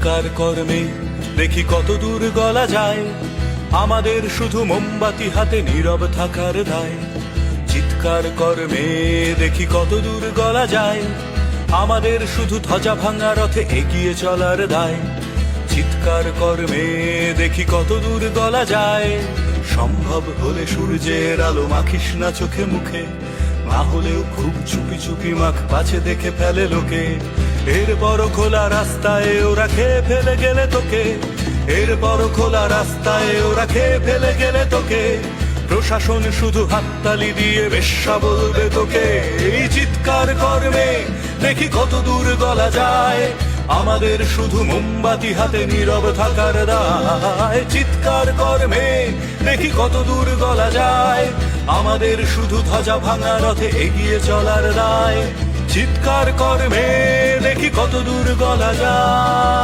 চিৎকার কর্মে দেখি কত দূর গলা যায়, আমাদের শুধু মোমবাতি হাতে নীরব থাকার দায়। চিৎকার কর্মে দেখি কত দূর গলা যায়, আমাদের শুধু ধ্বজা ভাঙা রথে এগিয়ে চলার দায়। চিৎকার কর্মে দেখি কত দূর গলা যায়, সম্ভব হলে সূর্যের আলো মাখিস না চোখে মুখে, না হলেও খুব চুপি চুপি মাখ, পাছে দেখে ফেলে লোকে। এরপর খোলা রাস্তায় ওরা খেয়ে ফেলে গেলে তোকে, এরপর খোলা রাস্তায় ওরা খেয়ে ফেলে গেলে তোকে। প্রশাসন শুধু হাততালি দিয়ে বেশ্যা বলবে তোকে। এই চিৎকার কর্মে দেখি কত দূর গলা যায়, আমাদের শুধু মোমবাতি হাতে নীরব থাকার দায়। চিৎকার কর্মে দেখি কত দূর গলা যায়, আমাদের শুধু ধ্বজা ভাঙা রথে এগিয়ে চলার দায়। চিৎকার কর্মে দেখি কত দূর গলা যায়।